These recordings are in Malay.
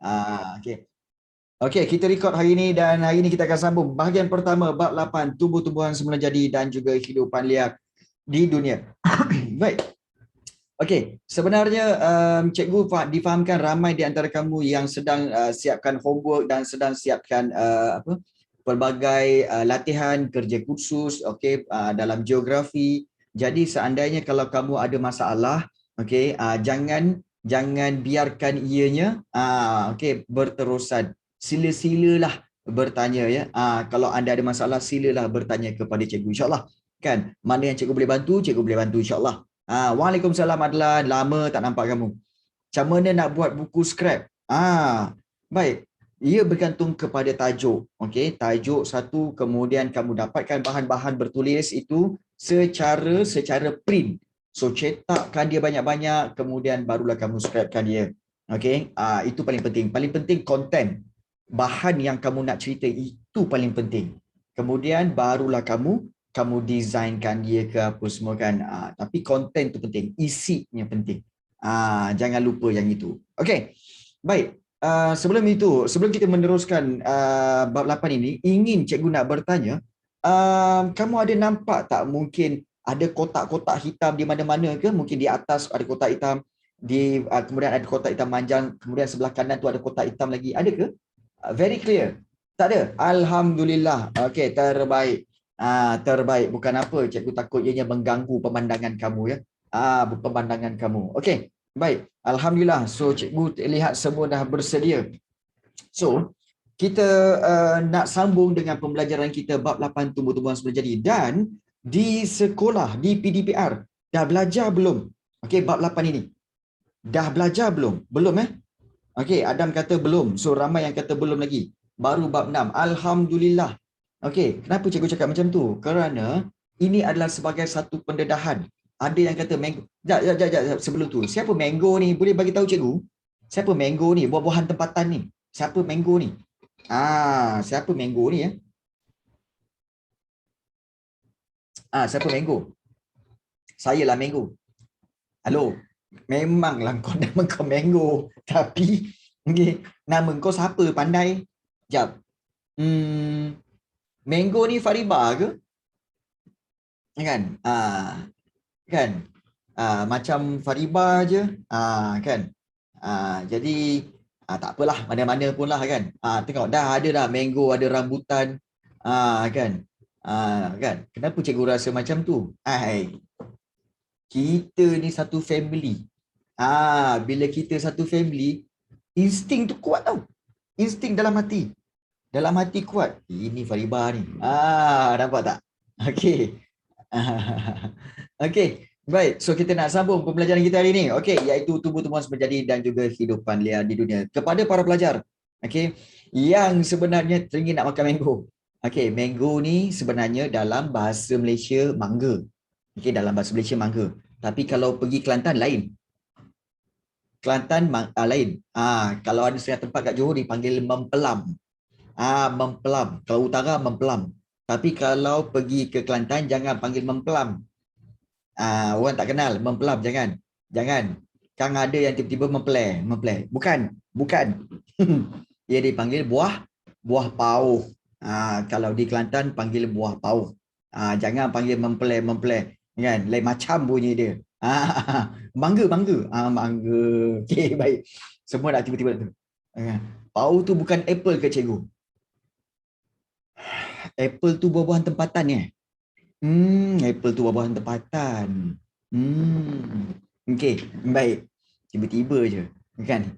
Okey. Okey, kita record hari ini dan hari ini kita akan sambung bahagian pertama bab 8 tumbuh-tumbuhan semula jadi dan juga kehidupan liar di dunia. Baik. Okey, sebenarnya cikgu difahamkan ramai di antara kamu yang sedang siapkan homework dan sedang siapkan pelbagai latihan kerja kursus dalam geografi. Jadi seandainya kalau kamu ada masalah, jangan biarkan ianya berterusan. Sila-silalah bertanya ya. Kalau anda ada masalah silalah bertanya kepada cikgu insya-Allah. Kan? Mana yang cikgu boleh bantu, cikgu boleh bantu insya-Allah. Waalaikumsalam Adlan, lama tak nampak kamu. Macam mana nak buat buku scrap? Baik. Ia bergantung kepada tajuk. Okey, tajuk satu, kemudian kamu dapatkan bahan-bahan bertulis itu secara print. So cetakkan dia banyak-banyak, kemudian barulah kamu scrapkan dia. Okey, itu paling penting. Paling penting konten. Bahan yang kamu nak cerita itu paling penting. Kemudian barulah kamu designkan dia ke apa semua kan. Tapi konten tu penting, isinya penting. Jangan lupa yang itu. Okey. Baik. Sebelum kita meneruskan bab 8 ini, ingin cikgu nak bertanya, kamu ada nampak tak mungkin ada kotak-kotak hitam di mana-mana ke? Mungkin di atas ada kotak hitam, kemudian ada kotak hitam panjang, kemudian sebelah kanan tu ada kotak hitam lagi. Ada ke? Very clear. Tak ada. Alhamdulillah. Okey, terbaik. Terbaik. Bukan apa, cikgu takut ianya mengganggu pemandangan kamu ya. Pemandangan kamu. Okey. Baik. Alhamdulillah. So cikgu lihat semua dah bersedia. So kita nak sambung dengan pembelajaran kita bab 8 tumbuh-tumbuhan semula jadi, dan di sekolah di PDPR dah belajar belum? Okey, bab 8 ini. Dah belajar belum? Belum Okey, Adam kata belum. So ramai yang kata belum lagi. Baru bab 6. Alhamdulillah. Okey, kenapa cikgu cakap macam tu? Kerana ini adalah sebagai satu pendedahan. Ada yang kata mango. Jap. Sebelum tu, siapa mango ni? Boleh bagi tahu cikgu? Siapa mango ni? Buah-buahan tempatan ni. Siapa mango ni? Siapa mango ni ya? Siapa mango? Saya lah mango. Halo. Memanglah kau nama kau mango. Tapi nama kau siapa pandai? Jap. Mango ni Fariba ke? Kan? Kan? Macam Fariba je. Kan? Jadi tak apalah, mana-mana pun lah kan. Tengok dah ada dah mango, ada rambutan. Kan? Kan? Kenapa cikgu rasa macam tu? Kita ni satu family. Bila kita satu family, insting tu kuat tau. Insting dalam hati. Dalam hati kuat. Ini Fariba ni. Nampak tak? Okey. Okey. Baik. So kita nak sambung pembelajaran kita hari ini. Okey, iaitu tumbuh-tumbuhan menjadi dan juga kehidupan liar di dunia. Kepada para pelajar, okey, yang sebenarnya teringin nak makan mango. Okey, mango ni sebenarnya dalam bahasa Malaysia mangga. Okey, dalam bahasa Malaysia mangga. Tapi kalau pergi Kelantan lain. Kelantan lain. Kalau ada setengah tempat kat Johor dipanggil mempelam. Mempelam. Kalau utara mempelam. Tapi kalau pergi ke Kelantan jangan panggil mempelam. Orang tak kenal mempelam, jangan. Kan ada yang tiba-tiba mempelai. Bukan. Dia dipanggil buah pauh. Kalau di Kelantan panggil buah pauh. Jangan panggil mempelai. Kan? Lain macam bunyi dia. Mangga. Mangga. Okey, baik. Semua dah tiba-tiba tu. Pauh tu bukan apple ke cikgu? Apple tu buah-buahan tempatan ni. Apple tu buah-buahan tempatan. Okey, baik. Tiba-tiba je. Kan?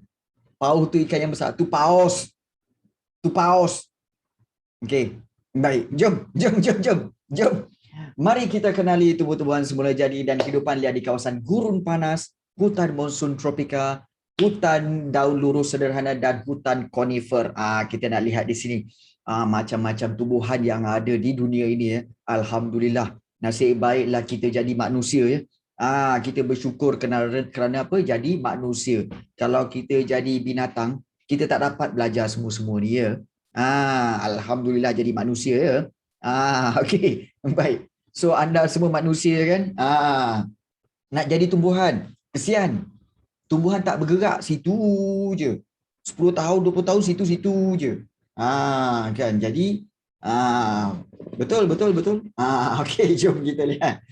Pauh tu ikan yang besar. Tu paus. Okey. Baik. Jom. Mari kita kenali tumbuh-tumbuhan semula jadi dan kehidupan liar di kawasan gurun panas, hutan monsun tropika, hutan daun lurus sederhana dan hutan konifer. Kita nak lihat di sini macam-macam tumbuhan yang ada di dunia ini ya. Alhamdulillah. Nasib baiklah kita jadi manusia ya. Kita bersyukur kerana apa? Jadi manusia. Kalau kita jadi binatang, kita tak dapat belajar semua ni ya. Alhamdulillah jadi manusia ya. Okey. Baik. So anda semua manusia kan? Nak jadi tumbuhan. Kesian. Tumbuhan tak bergerak situ je. 10 tahun, 20 tahun situ-situ je. Kan. Jadi betul betul betul. Okey, jom kita lihat.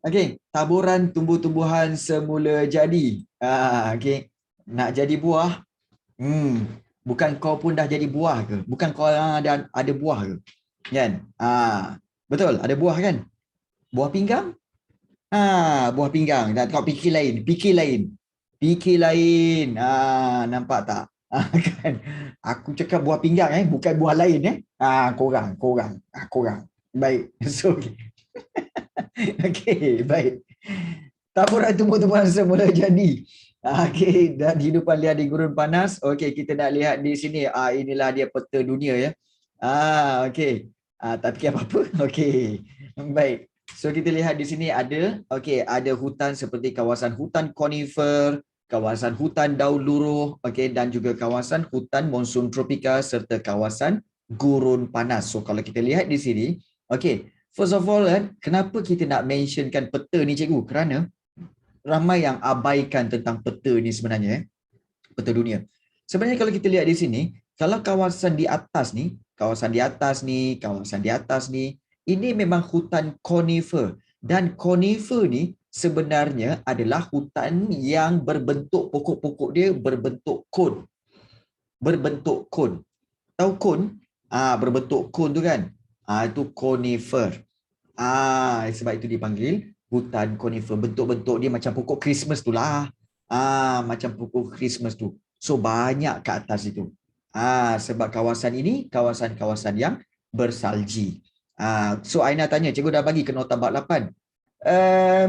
Okey, taburan tumbuh-tumbuhan semula jadi. Okey. Nak jadi buah, bukan kau pun dah jadi buah ke? Bukan kau ada buah ke? Kan? Betul, ada buah kan? Buah pinggang? Buah pinggang. Dan kau fikir lain, fikir lain. Fikir lain. Nampak tak? Kan? Aku cakap buah pinggang bukan buah lain korang. Baik. So, okey, baik. Taburan tumbuh-tumbuhan semula jadi. Okey, dan hidupan liar di gurun panas. Okey, kita nak lihat di sini. Inilah dia peta dunia ya. Okey. Tak fikir apa-apa. Okey. Baik. So kita lihat di sini ada ada hutan seperti kawasan hutan konifer, kawasan hutan daun luruh, dan juga kawasan hutan monsun tropika serta kawasan gurun panas. So kalau kita lihat di sini, first of all kenapa kita nak mentionkan peta ni cikgu? Kerana ramai yang abaikan tentang peta ni sebenarnya peta dunia. Sebenarnya kalau kita lihat di sini, kalau kawasan di atas ni, kawasan di atas ni, kawasan di atas ni, ini memang hutan konifer. Dan konifer ni sebenarnya adalah hutan yang berbentuk, pokok-pokok dia berbentuk kon. Berbentuk kon. Tahu kon? Berbentuk kon tu kan? Itu konifer. Sebab itu dipanggil hutan konifer. Bentuk-bentuk dia macam pokok Christmas tu lah. Macam pokok Christmas tu. So banyak kat atas itu. Sebab kawasan ini kawasan-kawasan yang bersalji. So Aina tanya, cikgu dah bagi ke nota bab 8.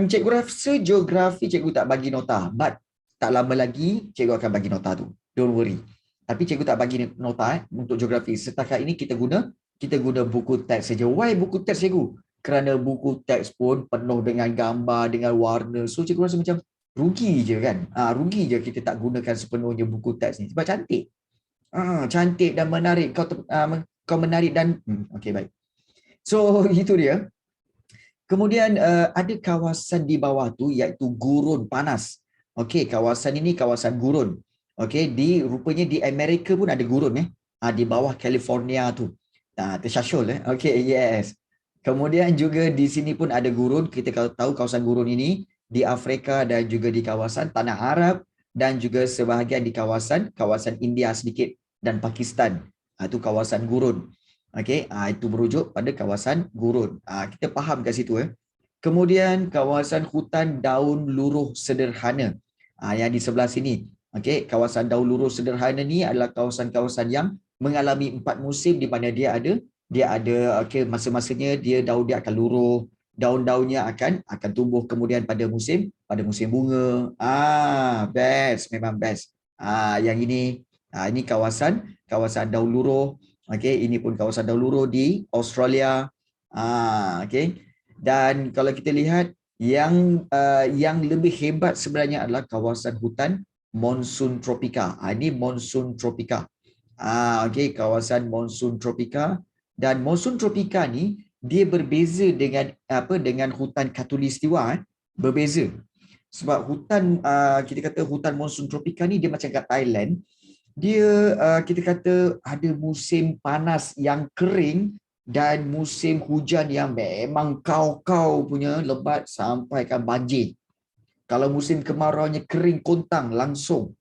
Cikgu rasa geografi cikgu tak bagi nota. But tak lama lagi cikgu akan bagi nota tu. Don't worry. Tapi cikgu tak bagi nota untuk geografi. Setakat ini kita guna buku teks saja. Why buku teks cikgu? Kerana buku teks pun penuh dengan gambar, dengan warna. So cikgu rasa macam rugi je kan. Rugi je kita tak gunakan sepenuhnya buku teks ni. Sebab cantik. Cantik dan menarik. Kau menarik dan okey, baik. So itu dia. Kemudian ada kawasan di bawah tu iaitu gurun panas. Okey, kawasan ini kawasan gurun. Okey, rupanya di Amerika pun ada gurun di bawah California tu. Tersyasyul Okey, yes. Kemudian juga di sini pun ada gurun. Kita tahu kawasan gurun ini di Afrika dan juga di kawasan Tanah Arab dan juga sebahagian di kawasan India sedikit dan Pakistan. Itu kawasan gurun. Okey, itu merujuk pada kawasan gurun. Kita faham kat situ Kemudian kawasan hutan daun luruh sederhana. Yang di sebelah sini. Okey, kawasan daun luruh sederhana ni adalah kawasan-kawasan yang mengalami 4 musim di mana dia ada masa-masanya daun dia akan luruh, daun-daunnya akan tumbuh kemudian pada musim bunga. Best, memang best. Yang ini kawasan daun luruh. Okey, ini pun kawasan daun luruh di Australia. Okey. Dan kalau kita lihat yang lebih hebat sebenarnya adalah kawasan hutan monsun tropika. Ini monsun tropika. Okey, kawasan monsun tropika. Dan monsun tropika ni dia berbeza dengan hutan khatulistiwa berbeza. Sebab hutan kita kata hutan monsun tropika ni dia macam kat Thailand. Dia kita kata ada musim panas yang kering dan musim hujan yang memang kau punya lebat sampaikan banjir. Kalau musim kemarauannya kering kontang langsung.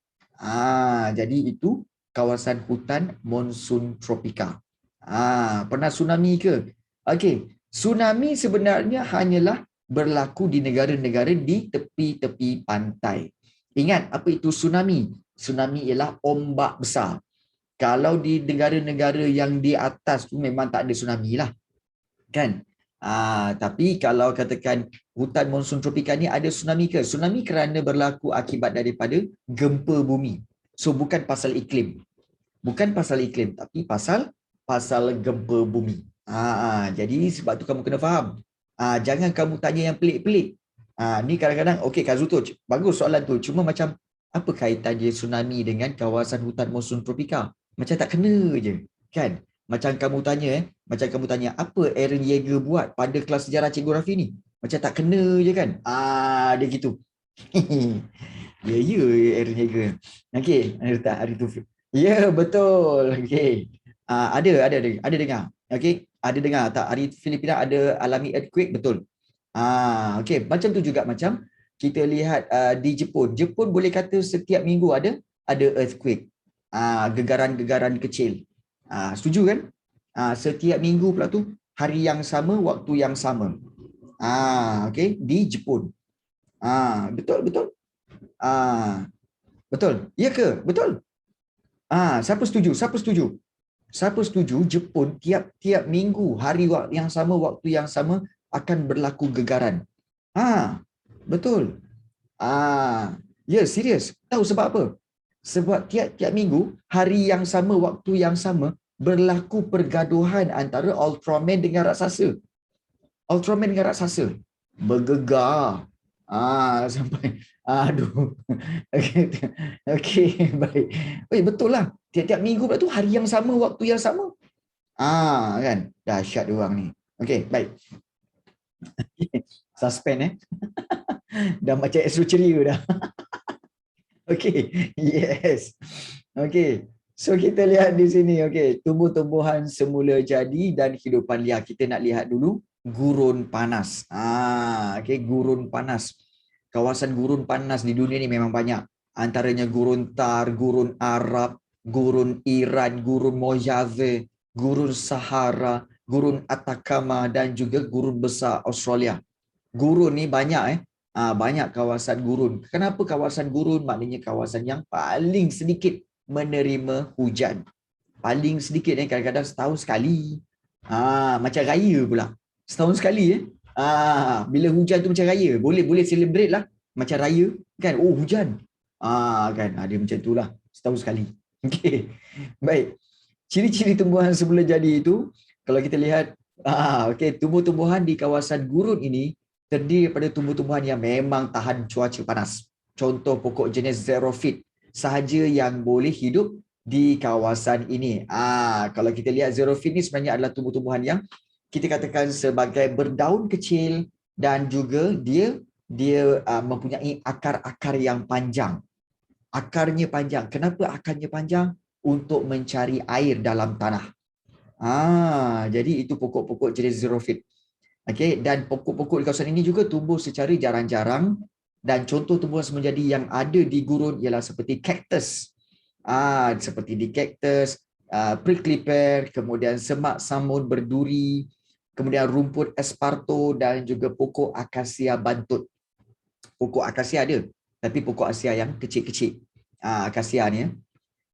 Jadi itu kawasan hutan monsun tropika. Pernah tsunami ke? Okey, tsunami sebenarnya hanyalah berlaku di negara-negara di tepi-tepi pantai. Ingat apa itu tsunami? Tsunami ialah ombak besar. Kalau di negara-negara yang di atas tu memang tak ada tsunami lah. Kan? Tapi kalau katakan hutan monsun tropika ni ada tsunami ke? Tsunami kerana berlaku akibat daripada gempa bumi. So bukan pasal iklim. Bukan pasal iklim tapi pasal gempa bumi. Jadi sebab tu kamu kena faham. Jangan kamu tanya yang pelik-pelik. Ni kadang-kadang okey Kak Zuto, bagus soalan tu. Cuma macam apa kaitan dia tsunami dengan kawasan hutan monsun tropika? Macam tak kena je, kan? Macam kamu tanya apa Aaron Yeager buat pada kelas sejarah Cikgu Rafi ni? Macam tak kena je kan? Dia gitu. Ya Aaron Yeager. Okey, hari tu Ya, betul. Okey. Ada dengar. Okey, ada dengar tak hari Filipina ada alami earthquake, betul. Okey, macam tu juga macam kita lihat di Jepun. Jepun boleh kata setiap minggu ada earthquake. Gegaran-gegaran kecil. Setuju kan? Setiap minggu pula tu hari yang sama, waktu yang sama. Okey, di Jepun. Betul betul. Ah, betul. Ya ke? Betul. Siapa setuju? Siapa setuju? Siapa setuju Jepun tiap-tiap minggu hari yang sama waktu yang sama akan berlaku gegaran. Betul. Ya, serius. Tahu sebab apa? Sebab tiap-tiap minggu hari yang sama waktu yang sama berlaku pergaduhan antara Ultraman dengan raksasa. Ultraman dengan raksasa bergegar. Sampai aduh. Okey. Okey, baik. Betul lah. Tiap-tiap minggu pula tu hari yang sama, waktu yang sama. Kan. Dahsyat dia orang ni. Okey, baik. Suspend dah macam Astro ceria dah. Okey. Yes. Okey. So kita lihat di sini, okey, tumbuh-tumbuhan semula jadi dan kehidupan liar. Kita nak lihat dulu gurun panas. Okey, gurun panas. Kawasan gurun panas di dunia ni memang banyak. Antaranya gurun Thar, gurun Arab, gurun Iran, gurun Mojave, gurun Sahara, gurun Atacama dan juga gurun besar Australia. Gurun ni banyak banyak kawasan gurun. Kenapa kawasan gurun? Maknanya kawasan yang paling sedikit menerima hujan. Paling sedikit kadang-kadang setahun sekali. Macam raya pula. Setahun sekali bila hujan tu macam raya. Boleh boleh celebrate lah macam raya kan. Oh, hujan. Kan dia macam itulah setahun sekali. Okey. Baik. Ciri-ciri tumbuhan semula jadi itu kalau kita lihat okey, tumbuh-tumbuhan di kawasan gurun ini terdiri daripada tumbuh-tumbuhan yang memang tahan cuaca panas. Contoh pokok jenis xerophyt sahaja yang boleh hidup di kawasan ini. Kalau kita lihat xerophyt ni sebenarnya adalah tumbuh-tumbuhan yang kita katakan sebagai berdaun kecil dan juga dia mempunyai akar-akar yang panjang. Akarnya panjang. Kenapa akarnya panjang? Untuk mencari air dalam tanah. Jadi itu pokok-pokok jenis xerophyt. Okey, dan pokok-pokok di kawasan ini juga tumbuh secara jarang-jarang dan contoh tumbuhan semenjadi yang ada di gurun ialah seperti cactus. Seperti di cactus, prickly pear, kemudian semak samun berduri, kemudian rumput esparto dan juga pokok akasia bantut. Pokok akasia ada, tapi pokok akasia yang kecil-kecil. Akasia ni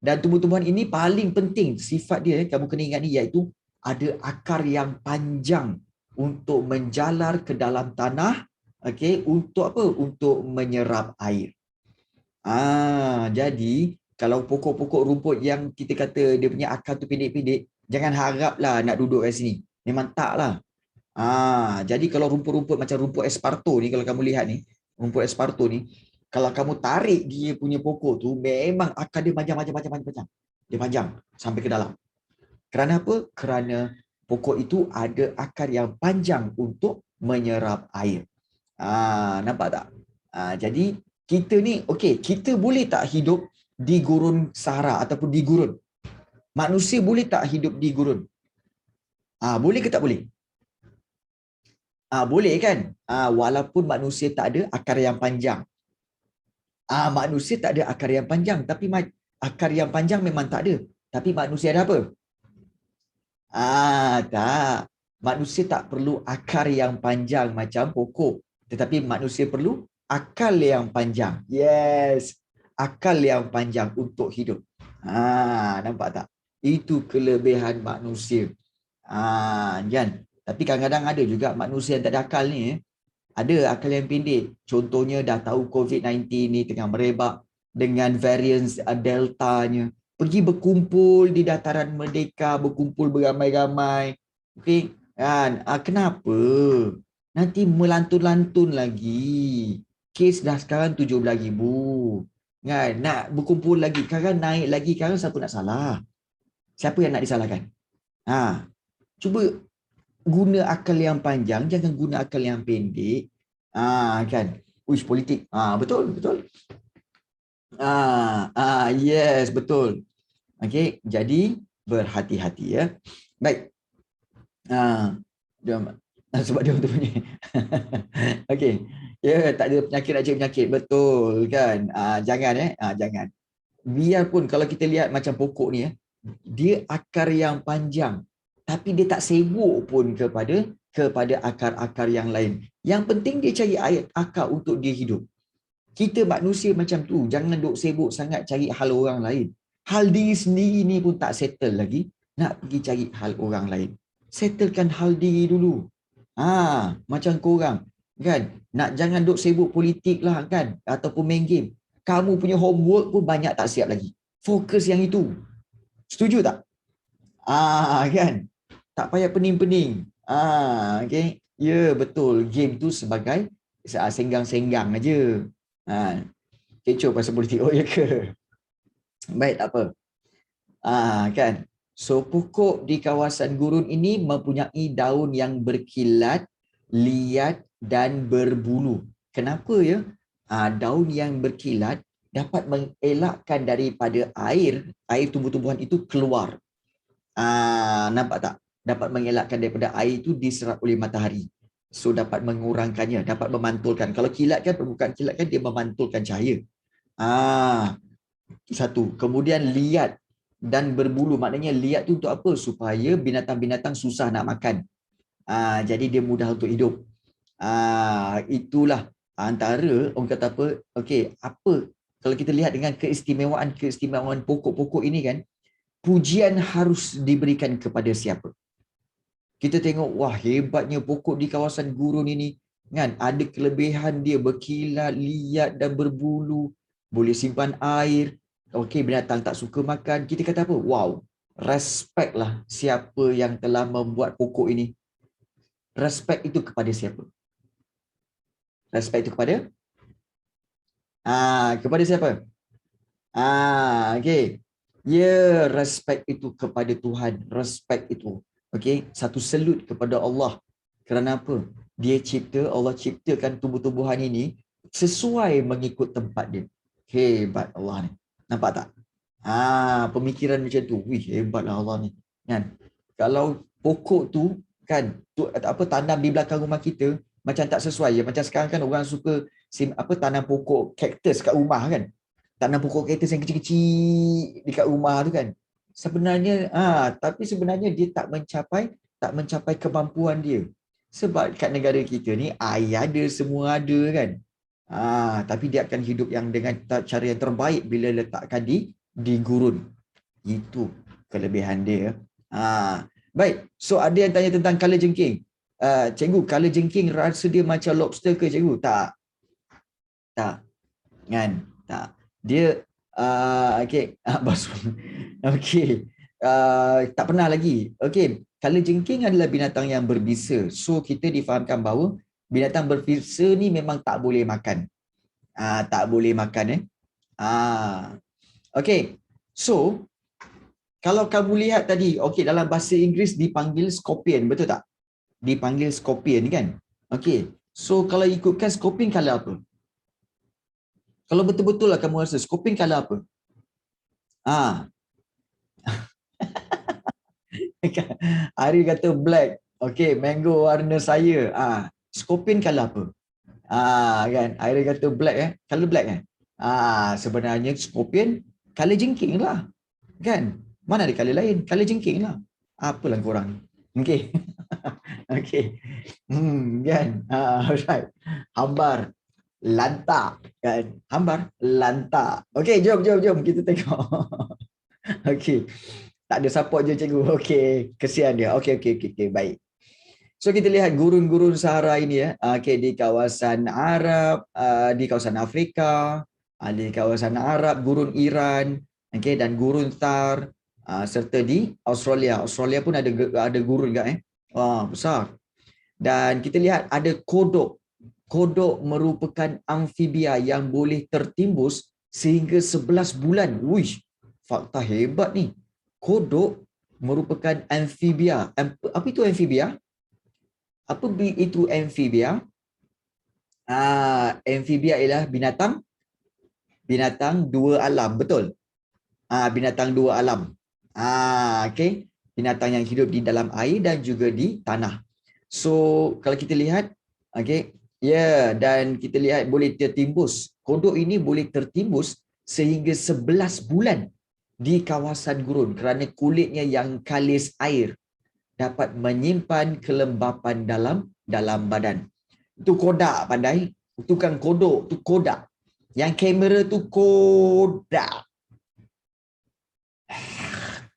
Dan tumbuh-tumbuhan ini paling penting sifat dia kamu kena ingat ni iaitu ada akar yang panjang untuk menjalar ke dalam tanah, okey, untuk apa? Untuk menyerap air. Jadi kalau pokok-pokok rumput yang kita kata dia punya akar tu pendek-pendek, jangan haraplah nak duduk kat sini. Memang taklah. Jadi kalau rumput-rumput macam rumput esparto ni kalau kamu lihat ni, rumput esparto ni, kalau kamu tarik dia punya pokok tu memang akar dia panjang. Dia panjang sampai ke dalam. Kerana apa? Kerana pokok itu ada akar yang panjang untuk menyerap air. Nampak tak? Jadi kita ni, okey, kita boleh tak hidup di gurun Sahara ataupun di gurun? Manusia boleh tak hidup di gurun? Boleh ke tak boleh? Boleh kan? Walaupun manusia tak ada akar yang panjang. Manusia tak ada akar yang panjang, tapi akar yang panjang memang tak ada. Tapi manusia ada apa? Tak. Manusia tak perlu akar yang panjang macam pokok. Tetapi manusia perlu akal yang panjang. Yes. Akal yang panjang untuk hidup. Nampak tak? Itu kelebihan manusia. Kan? Tapi kadang-kadang ada juga manusia yang tak ada akal ni. Ada akal yang pendek. Contohnya dah tahu COVID-19 ni tengah merebak dengan varian Delta-nya. Pergi berkumpul di dataran Merdeka, berkumpul beramai-ramai. Okey, kan? Kenapa? Nanti melantun-lantun lagi. Kes dah sekarang 17,000. Kan? Nak berkumpul lagi. Sekarang naik lagi. Sekarang siapa nak salah? Siapa yang nak disalahkan? Cuba guna akal yang panjang, jangan guna akal yang pendek. Kan? Uish, politik. Betul, betul. Yes, betul. Okey, jadi berhati-hati ya. Baik. Dia, sebab dia untuk bunyi. Okey. Ya, tak ada penyakit nak cari penyakit. Betul kan? Jangan jangan. Biarpun kalau kita lihat macam pokok ni dia akar yang panjang tapi dia tak sibuk pun kepada akar-akar yang lain. Yang penting dia cari air akar untuk dia hidup. Kita manusia macam tu, jangan duk sibuk sangat cari hal orang lain. Hal diri sendiri ni pun tak settle lagi, nak pergi cari hal orang lain. Settlekan hal diri dulu. Macam korang kan, jangan duk sibuk politik lah kan, ataupun main game. Kamu punya homework pun banyak tak siap lagi. Fokus yang itu. Setuju tak? Kan? Tak payah pening-pening. Okay. Ya, betul. Game tu sebagai senggang-senggang aja. Kecoh pasal politik. Oh, ya ke? Baik, tak apa. Kan? So, pokok di kawasan gurun ini mempunyai daun yang berkilat, liat dan berbulu. Kenapa ya? Daun yang berkilat dapat mengelakkan daripada air tumbuh-tumbuhan itu keluar. Nampak tak? Dapat mengelakkan daripada air itu diserap oleh matahari. So, dapat mengurangkannya, dapat memantulkan. Kalau kilat kan, permukaan kilat kan dia memantulkan cahaya. Satu. Kemudian liat dan berbulu. Maknanya liat tu untuk apa? Supaya binatang-binatang susah nak makan. Jadi dia mudah untuk hidup. Itulah antara orang kata apa? Okey, apa kalau kita lihat dengan keistimewaan pokok-pokok ini kan, pujian harus diberikan kepada siapa? Kita tengok, wah hebatnya pokok di kawasan gurun ini kan, ada kelebihan dia berkilat, liat dan berbulu, boleh simpan air. Okey, binatang tak suka makan. Kita kata apa? Wow, respect lah siapa yang telah membuat pokok ini. Respect itu kepada siapa? Respect itu kepada siapa? Okey. Ya, respect itu kepada Tuhan. Respect itu. Okey, satu salute kepada Allah. Kerana apa? Allah ciptakan tumbuh-tumbuhan ini sesuai mengikut tempat dia. Hebat Allah ni. Nampak tak? Pemikiran macam tu. Wih, hebatlah Allah ni. Kan? Kalau pokok tu kan, tanam di belakang rumah kita macam tak sesuai ya. Macam sekarang kan orang suka tanam pokok kaktus kat rumah kan. Tanam pokok kaktus yang kecil-kecil dekat rumah tu kan. Sebenarnya tapi sebenarnya dia tak mencapai kemampuan dia. Sebab kat negara kita ni air ada, semua ada kan. Tapi dia akan hidup yang dengan cara yang terbaik bila letakkan di gurun. Itu kelebihan dia. Baik. So ada yang tanya tentang kala jengking. Cikgu, kala jengking rasa dia macam lobster ke cikgu? Tak. Kan? Tak. Dia okey, okey. Tak pernah lagi. Okey, kala jengking adalah binatang yang berbisa. So kita difahamkan bahawa binatang berbisa ni memang tak boleh makan. Tak boleh makan okey. So kalau kamu lihat tadi, okey, dalam bahasa Inggeris dipanggil scorpion, betul tak? Dipanggil scorpion kan? Okey. So kalau ikutkan scorpion kala apa? Kalau betul-betul lah kamu rasa scorpion kala apa? Ari kata black. Okey, mango warna saya. Scorpion kala apa? Kan? Ari kata black Kala black sebenarnya scorpion kala jengking lah. Kan? Mana ada kala lain? Kala jengking lah. Apalah korang ni. Okey. Okey. Kan? Alright. Hambar lantak kan? Hambar lantak. Okey, jom kita tengok. Okey. Tak ada support je cikgu. Okey, kesian dia. Okey, baik. So kita lihat gurun-gurun Sahara ini okey, di kawasan Arab, di kawasan Afrika, di kawasan Arab, gurun Iran, okey, dan gurun Thar, serta di Australia. Australia pun ada gurun juga besar. Dan kita lihat ada kodok. Kodok merupakan amfibia yang boleh tertimbus sehingga 11 bulan. Wish, fakta hebat ni. Kodok merupakan amfibia. Apa itu amfibia? Apa itu amfibia? Amfibia ialah binatang dua alam, betul? binatang dua alam. Okey, binatang yang hidup di dalam air dan juga di tanah. So kalau kita lihat, okey, dan kita lihat boleh tertimbus. Kodok ini boleh tertimbus sehingga 11 bulan di kawasan gurun kerana kulitnya yang kalis air dapat menyimpan kelembapan dalam badan. Itu kodak, pandai. Itu kan kodok, itu kodak. Yang kamera tu kodak.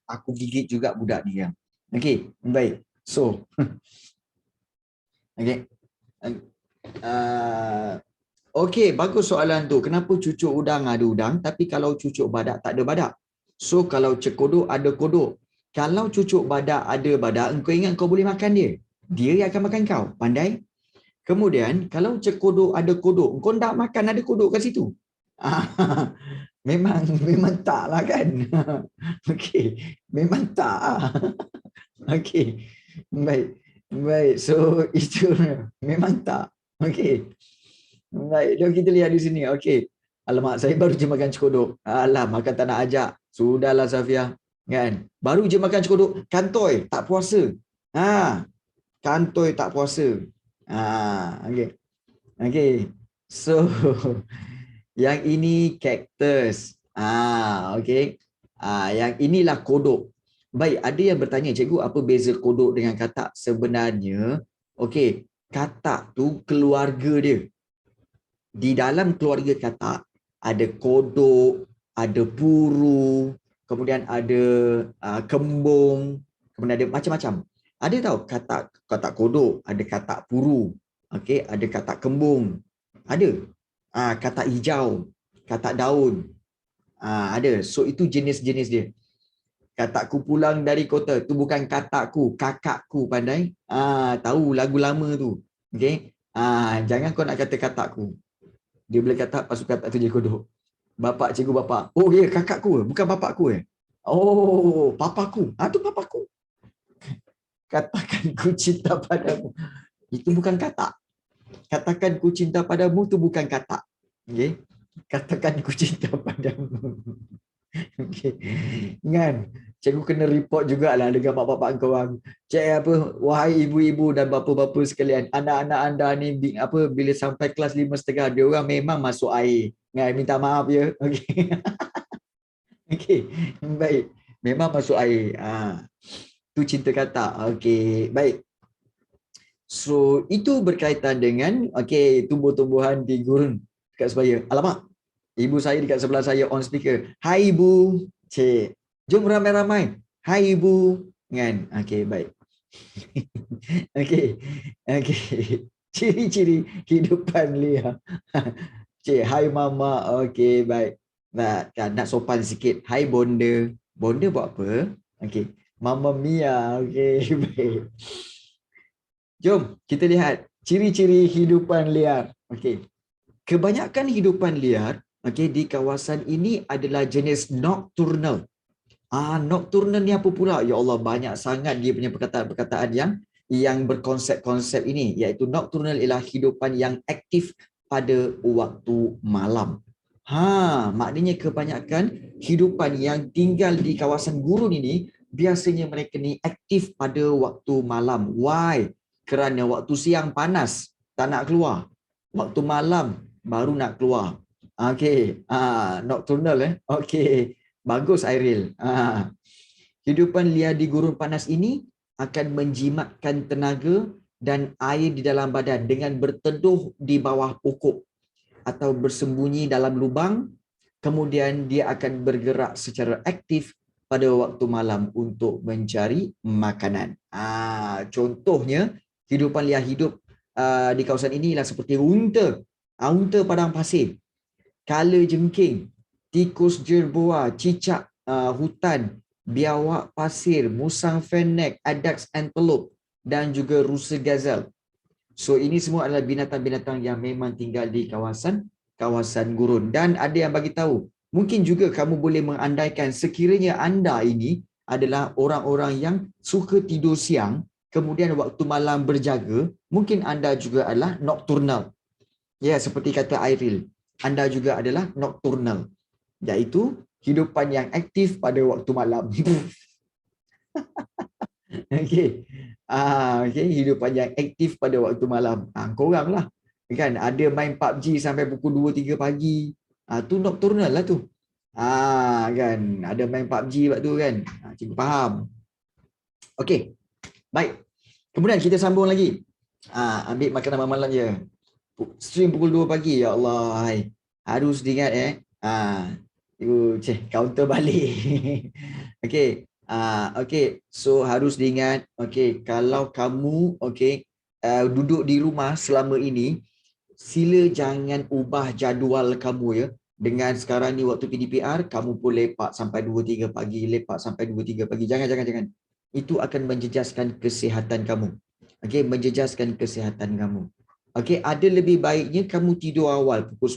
Aku gigit juga budak ni kan. Okey, baik. So, okey. Okey, bagus soalan tu. Kenapa cucuk udang ada udang tapi kalau cucuk badak tak ada badak? So, kalau cekodok ada kodok. Kalau cucuk badak ada badak, engkau ingat kau boleh makan dia. Dia yang akan makan kau. Pandai? Kemudian, kalau cekodok ada kodok, engkau tak makan ada kodok kat situ. Memang tak lah kan. Okey, memang tak. Okey, baik. Baik, so itu memang tak. Okey. Baik, jom kita lihat di sini. Okey. Alamak, saya baru je makan cekodok. Alah, makan tak nak ajak. Sudahlah Safia. Kan? Baru je makan cekodok. Kantoi, tak puasa. Kantoi tak puasa. Okey. Okey. So, yang ini cactus. Okey. Yang inilah kodok. Baik, ada yang bertanya, cikgu, apa beza kodok dengan katak? Sebenarnya, okey, katak tu keluarga dia. Di dalam keluarga katak, ada kodok, ada puru, kemudian ada kembung, kemudian ada macam-macam. Ada tahu katak kodok, ada katak puru, okey, ada katak kembung. Ada. Katak hijau, katak daun. Ada. So itu jenis-jenis dia. Katakku pulang dari kota, tu bukan katakku, kakakku, pandai. Tahu lagu lama tu. Okey. Jangan kau nak kata katakku. Dia boleh kata pasal katak tu je kodok. Bapak, cikgu bapak. Oh ya, kakakku, bukan bapakku . Oh, papaku. Tu papaku. Katakan ku cinta padamu. Itu bukan katak. Katakan ku cinta padamu tu bukan katak. Okey. Katakan ku cinta padamu. Okey. Kan? Cikgu kena report jugalah dengan bapak-bapak kau orang. Cik apa, wahai ibu-ibu dan bapa-bapa sekalian, anak-anak anda ni bila sampai kelas 5.5 dia orang memang masuk air. Kan, minta maaf ya. Okey. Okey. Baik. Memang masuk air. Tu cinta katak. Okey, baik. So, itu berkaitan dengan tumbuh-tumbuhan di gurun dekat sebaya. Alamak. Ibu saya dekat sebelah saya on speaker. Hai ibu. Cik. Jom ramai-ramai. Hai ibu. Kan? Okey, baik. Okey. Okey. Ciri-ciri hidupan liar. Cik, hai mama. Okey, baik. Nak sopan sikit. Hai bonda. Bonda buat apa? Okey. Mama Mia. Okey, baik. Jom kita lihat ciri-ciri hidupan liar. Okey. Kebanyakan hidupan liar di kawasan ini adalah jenis nocturnal. Nocturnal ni apa pula? Ya Allah, banyak sangat dia punya perkataan-perkataan yang berkonsep-konsep ini, iaitu nocturnal ialah hidupan yang aktif pada waktu malam. Maknanya kebanyakan hidupan yang tinggal di kawasan gurun ini biasanya mereka ni aktif pada waktu malam. Why? Kerana waktu siang panas, tak nak keluar. Waktu malam baru nak keluar. Okey, nocturnal Okey. Bagus Airil. Hidupan liar di gurun panas ini akan menjimatkan tenaga dan air di dalam badan dengan berteduh di bawah pokok atau bersembunyi dalam lubang. Kemudian dia akan bergerak secara aktif pada waktu malam untuk mencari makanan. Contohnya, hidupan liar hidup di kawasan ini ialah seperti unta. Unta padang pasir, kala jengking, tikus jerboa, cicak hutan, biawak pasir, musang fennec, addax antelope dan juga rusa gazelle. So ini semua adalah binatang-binatang yang memang tinggal di kawasan gurun. Dan ada yang bagi tahu, mungkin juga kamu boleh mengandaikan sekiranya anda ini adalah orang-orang yang suka tidur siang, kemudian waktu malam berjaga, mungkin anda juga adalah nocturnal. Ya, seperti kata Airil, anda juga adalah nocturnal. Iaitu Hidupan yang aktif pada waktu malam. Okey. Okey, hidupan yang aktif pada waktu malam. Korang lah. Kan ada main PUBG sampai pukul 2 3 pagi. Tu nocturnal lah tu. Kan ada main PUBG waktu kan. Cikgu faham. Okey. Baik. Kemudian kita sambung lagi. Ambil makanan malam je. Stream pukul 2 pagi. Ya Allah. Hai. Harus diingat counter balik. Okey. Okey. So harus diingat. Okey. Kalau kamu duduk di rumah selama ini, sila jangan ubah jadual kamu ya. Dengan sekarang ni waktu PDPR, kamu pun lepak sampai 2 3 pagi, lepak sampai 2 3 pagi. Jangan. Itu akan menjejaskan kesihatan kamu. Okey, menjejaskan kesihatan kamu. Okey, ada lebih baiknya kamu tidur awal pukul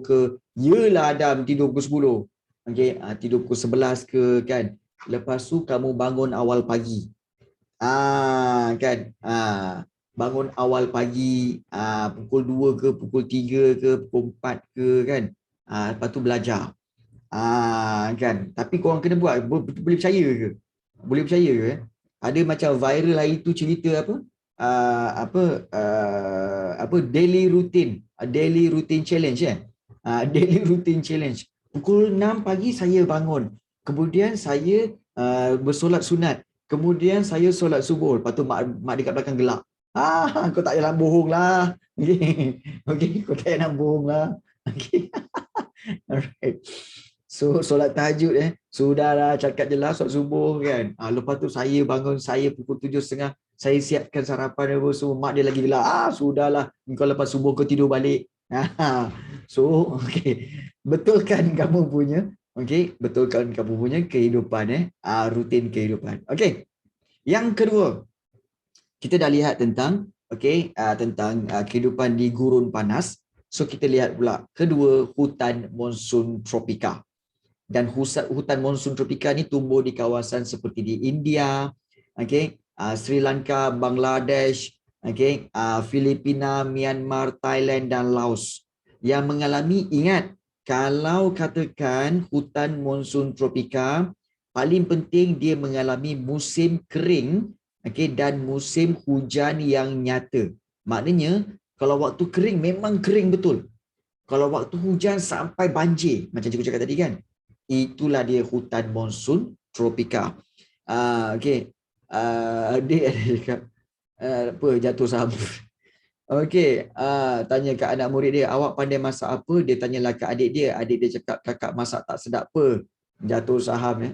10 ke. Yelah Adam tidur pukul 10. Okey, tidur pukul 11 ke kan. Lepas tu kamu bangun awal pagi. Kan. Bangun awal pagi pukul 2 ke, pukul 3 ke, pukul 4 ke kan. Lepas tu belajar. Kan. Tapi korang kena buat. Boleh percaya ke? Boleh percaya ke? Ada macam viral hari tu cerita daily routine challenge daily routine challenge. Pukul 6 pagi saya bangun. Kemudian saya bersolat sunat. Kemudian saya solat subuh. Lepas tu mak dekat belakang gelak. Kau tak payah nak bohong lah. Okay, kau tak payah nak bohong lah. Okay. Alright. So solat tahajud sudahlah, cakap je lah solat subuh kan. Lepas tu saya bangun, saya pukul 7.30 saya siapkan sarapan apa semua. Mak dia lagi gelak. Sudahlah, kau lepas subuh kau tidur balik. So betulkan kamu punya betulkan kamu punya kehidupan rutin kehidupan. Okey. Yang kedua, kita dah lihat tentang tentang kehidupan di gurun panas. So kita lihat pula kedua, hutan monsun tropika. Dan hutan monsun tropika ni tumbuh di kawasan seperti di India, Sri Lanka, Bangladesh, Filipina, Myanmar, Thailand dan Laos. Yang mengalami, ingat, kalau katakan hutan monsun tropika, paling penting dia mengalami musim kering dan musim hujan yang nyata. Maknanya kalau waktu kering memang kering betul. Kalau waktu hujan sampai banjir, macam cikgu cakap tadi kan. Itulah dia hutan monsun tropika. Dia ada cakap jatuh saham. Tanya kat anak murid dia, awak pandai masak apa? Dia tanyalah kat adik dia. Adik dia cakap, kakak masak tak sedap apa? Jatuh saham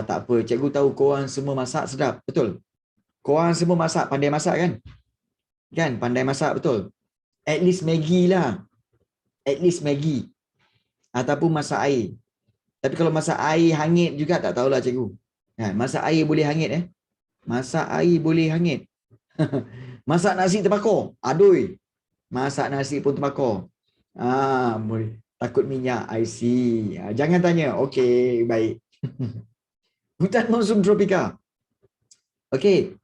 tak apa. Cikgu tahu korang semua masak sedap. Betul? Korang semua masak, pandai masak kan? Kan? Pandai masak, betul? At least Maggi lah. At least Maggi. Ataupun masak air. Tapi kalau masak air hangit juga tak tahulah cikgu. Masak air boleh hangit Masak air boleh hangit. Masak nasi terbakar. Aduh. Masak nasi pun terbakar. Boleh. Takut minyak. I see. Jangan tanya. Okey, baik. Hutan monsun tropika. Okey.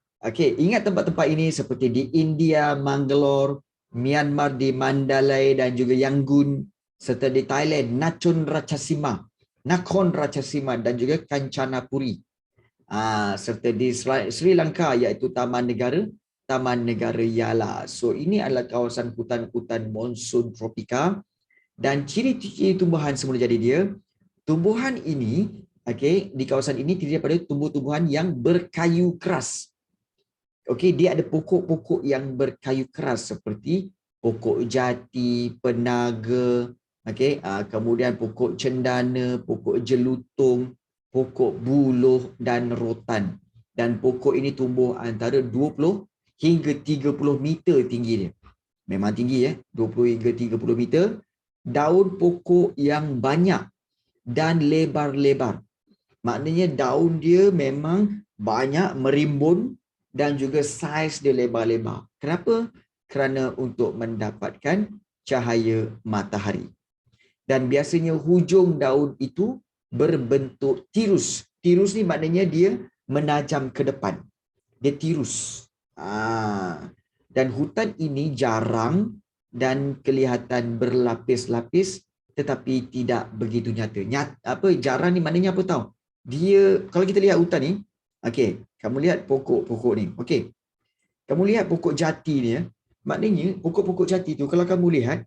Ingat tempat-tempat ini seperti di India, Mangalore, Myanmar di Mandalay dan juga Yangon, serta di Thailand, Nakhon Ratchasima dan juga Kanchanaburi. Serta di Sri Lanka iaitu Taman Negara Yala. So ini adalah kawasan hutan-hutan monsun tropika dan ciri-ciri tumbuhan semula jadi dia. Tumbuhan ini di kawasan ini terdiri daripada tumbuh-tumbuhan yang berkayu keras. Dia ada pokok-pokok yang berkayu keras seperti pokok jati, penaga, kemudian pokok cendana, pokok jelutung, pokok buluh dan rotan. Dan pokok ini tumbuh antara 20 hingga 30 meter tinggi dia. Memang tinggi 20 hingga 30 meter. Daun pokok yang banyak dan lebar-lebar. Maknanya daun dia memang banyak, merimbun dan juga saiz dia lebar-lebar. Kenapa? Kerana untuk mendapatkan cahaya matahari. Dan biasanya hujung daun itu berbentuk tirus. Tirus ni maknanya dia menajam ke depan. Dia tirus. Dan hutan ini jarang dan kelihatan berlapis-lapis, tetapi tidak begitu nyata. Jarang ni maknanya apa tahu? Dia, kalau kita lihat hutan ni, okey, kamu lihat pokok-pokok ni. Okey. Kamu lihat pokok jati ni ya. Maknanya pokok-pokok jati tu kalau kamu lihat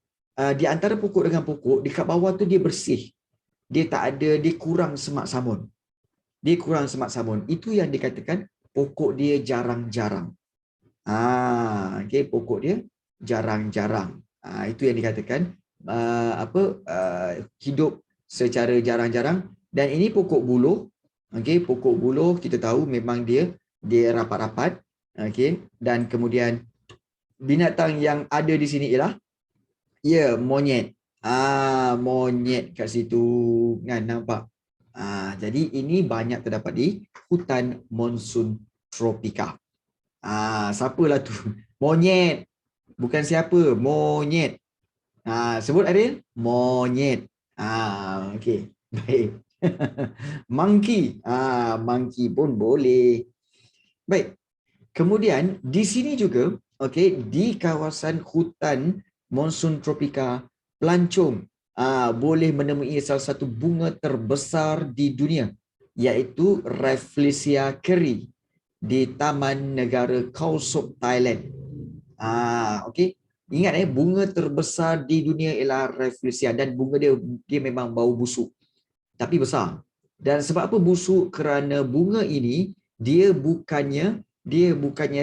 di antara pokok dengan pokok dekat bawah tu dia bersih. Dia tak ada, dia kurang semak samun. Dia kurang semak samun. Itu yang dikatakan pokok dia jarang-jarang. Okey, pokok dia jarang-jarang. Itu yang dikatakan hidup secara jarang-jarang. Dan ini pokok buluh. Okey, pokok buluh kita tahu memang dia rapat-rapat. Okey, dan kemudian binatang yang ada di sini ialah monyet. Monyet kat situ kan, nampak. Jadi ini banyak terdapat di hutan monsun tropika. Siapalah tu? Monyet. Bukan siapa, monyet. Sebut Ariel, monyet. Okey. Baik. Monkey. Monkey pun boleh. Baik. Kemudian di sini juga, okey, di kawasan hutan monsun tropika, pelancong boleh menemui salah satu bunga terbesar di dunia, iaitu Rafflesia Kerri di Taman Negara Khao Sok, Thailand. Okey. Ingat bunga terbesar di dunia ialah Rafflesia, dan bunga dia memang bau busuk tapi besar. Dan sebab apa busuk? Kerana bunga ini dia bukannya